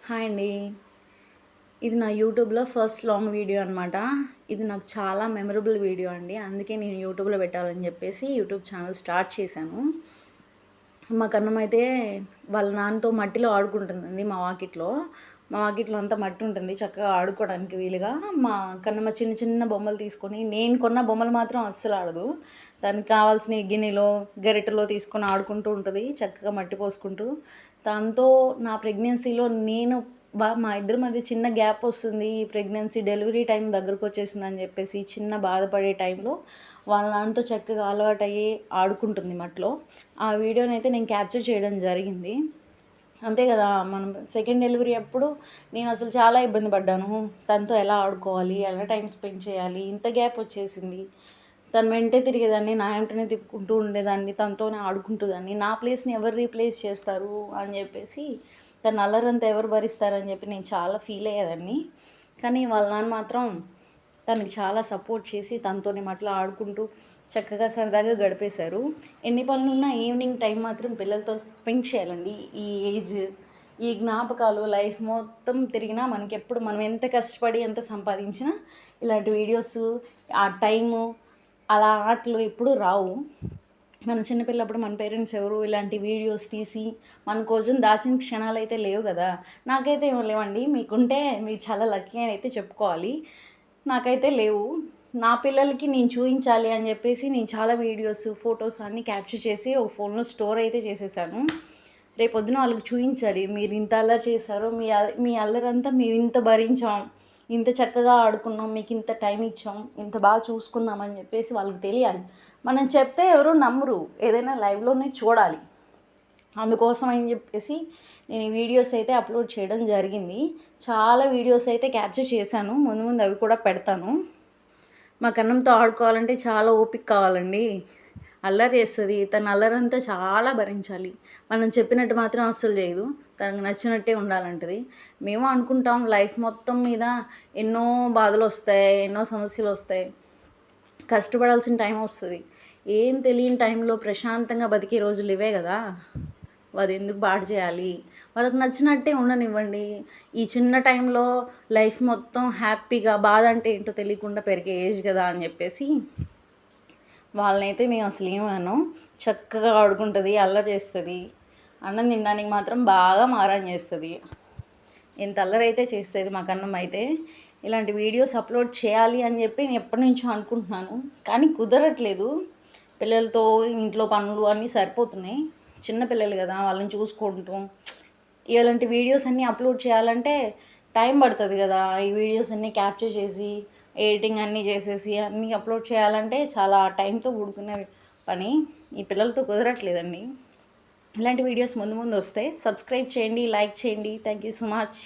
Hi అండి. ఇది నా యూట్యూబ్‌లో ఫస్ట్ లాంగ్ వీడియో అనమాట. ఇది నాకు చాలా మెమరబుల్ వీడియో అండి. అందుకే నేను యూట్యూబ్‌లో పెట్టాలని చెప్పేసి యూట్యూబ్ ఛానల్ స్టార్ట్ చేశాను. మా కన్నమైతే వాళ్ళ నాన్నతో మట్టిలో ఆడుకుంటుందండి మా వాకిట్లో. మా వాకిట్లో అంతా మట్టి ఉంటుంది. చక్కగా ఆడుకోవడానికి వీలుగా. మా కన్నమ్మ చిన్న చిన్న బొమ్మలు తీసుకొని నేను కొన్న బొమ్మలు మాత్రం అస్సలు ఆడదు. దానికి కావాల్సిన గిన్నెలో, గరిటెలో తీసుకొని ఆడుకుంటూ ఉంటది. చక్కగా మట్టి పోసుకుంటూ. దాంతో నా ప్రెగ్నెన్సీలో నేను మా ఇద్దరి మధ్య చిన్న గ్యాప్ వస్తుంది. ప్రెగ్నెన్సీ డెలివరీ టైం దగ్గరకొచ్చేసిందని చెప్పేసి చిన్న బాధపడే టైంలో వాళ్ళ నాన్నతో చక్కగా అలవాటయ్యి ఆడుకుంటుంది మట్లో. ఆ వీడియోనైతే నేను క్యాప్చర్ చేయడం జరిగింది. అంతే కదా, మనం సెకండ్ డెలివరీ అప్పుడు నేను అసలు చాలా ఇబ్బంది పడ్డాను. తనతో ఎలా ఆడుకోవాలి, ఎలా టైం స్పెండ్ చేయాలి, ఇంత గ్యాప్ వచ్చేసింది. తను వెంటే తిరిగేదాన్ని, నా వెంటనే తిప్పుకుంటూ ఉండేదాన్ని, తనతోనే ఆడుకుంటుందాన్ని. నా ప్లేస్ని ఎవరు రీప్లేస్ చేస్తారు అని చెప్పేసి, తన అల్లరంతా ఎవరు భరిస్తారని చెప్పి నేను చాలా ఫీల్ అయ్యేదాన్ని. కానీ వాళ్ళ నాన్న మాత్రం తనకి చాలా సపోర్ట్ చేసి తనతోనే అట్లా ఆడుకుంటూ చక్కగా సరదాగా గడిపేశారు. ఎన్ని పనులున్నా ఈవినింగ్ టైం మాత్రం పిల్లలతో స్పెండ్ చేయాలండి. ఈ ఏజ్, ఈ జ్ఞాపకాలు లైఫ్ మొత్తం తిరిగినా మనకెప్పుడు మనం ఎంత కష్టపడి ఎంత సంపాదించినా ఇలాంటి వీడియోస్, ఆ టైము, అలా ఆటలు ఎప్పుడూ రావు. మన చిన్నపిల్లప్పుడు మన పేరెంట్స్ ఎవరు ఇలాంటి వీడియోస్ తీసి మన కోసం దాచిన క్షణాలు అయితే లేవు కదా. నాకైతే ఏమో లేవండి. మీకుంటే మీరు చాలా లక్కీ అని అయితే చెప్పుకోవాలి. నాకైతే లేవు. నా పిల్లలకి నేను చూపించాలి అని చెప్పేసి నేను చాలా వీడియోస్, ఫొటోస్ అన్నీ క్యాప్చర్ చేసి ఒక ఫోన్లో స్టోర్ అయితే చేసేసాను. రేపొద్దున వాళ్ళకి చూపించాలి. మీరు ఇంత అల్లరి చేశారో, మీ అల్లరంతా మేము ఇంత భరించాం, ఇంత చక్కగా ఆడుకున్నాం, మీకు ఇంత టైం ఇచ్చాం, ఇంత బాగా చూసుకున్నామని చెప్పేసి వాళ్ళకి తెలియాలి. మనం చెప్తే ఎవరు నమ్మరు, ఏదైనా లైవ్లోనే చూడాలి. అందుకోసం అని చెప్పేసి నేను ఈ వీడియోస్ అయితే అప్లోడ్ చేయడం జరిగింది. చాలా వీడియోస్ అయితే క్యాప్చర్ చేశాను. ముందు ముందు అవి కూడా పెడతాను. మా కన్నంతో ఆడుకోవాలంటే చాలా ఓపిక కావాలండి. అల్లరి చేస్తుంది. తన అల్లరంతా చాలా భరించాలి. మనం చెప్పినట్టు మాత్రం అస్సలు చేయదు. తనకు నచ్చినట్టే ఉండాలంటది. మేము అనుకుంటాం లైఫ్ మొత్తం మీద ఎన్నో బాధలు వస్తాయి, ఎన్నో సమస్యలు వస్తాయి, కష్టపడాల్సిన టైం వస్తుంది. ఏం తెలియని టైంలో ప్రశాంతంగా బతికే రోజులు ఇవే కదా. అది ఎందుకు పాడు చేయాలి? వాళ్ళకి నచ్చినట్టే ఉండనివ్వండి. ఈ చిన్న టైంలో లైఫ్ మొత్తం హ్యాపీగా, బాధ అంటే ఏంటో తెలియకుండా పెరిగే ఏజ్ కదా అని చెప్పేసి వాళ్ళనైతే మేము అసలు ఏమన్నాం. చక్కగా ఆడుకుంటుంది, అల్లరి చేస్తుంది. అన్నం తినడానికి మాత్రం బాగా మారం చేస్తుంది. ఎంత అల్లరైతే చేస్తుంది మా కన్నమ్మ అయితే. ఇలాంటి వీడియోస్ అప్లోడ్ చేయాలి అని చెప్పి నేను ఎప్పటి నుంచో అనుకుంటున్నాను, కానీ కుదరట్లేదు. పిల్లలతో ఇంట్లో పనులు అన్నీ సరిపోతున్నాయి. చిన్నపిల్లలు కదా, వాళ్ళని చూసుకుంటూ ఇలాంటి వీడియోస్ అన్నీ అప్లోడ్ చేయాలంటే టైం పడుతుంది కదా. ఈ వీడియోస్ అన్నీ క్యాప్చర్ చేసి ఎడిటింగ్ అన్నీ చేసేసి అన్నీ అప్లోడ్ చేయాలంటే చాలా టైంతో కూడుకునే పని. ఈ పిల్లలతో కుదరట్లేదండి. ఇలాంటి వీడియోస్ ముందు ముందు వస్తాయి. సబ్స్క్రైబ్ చేయండి, లైక్ చేయండి. Thank you so much.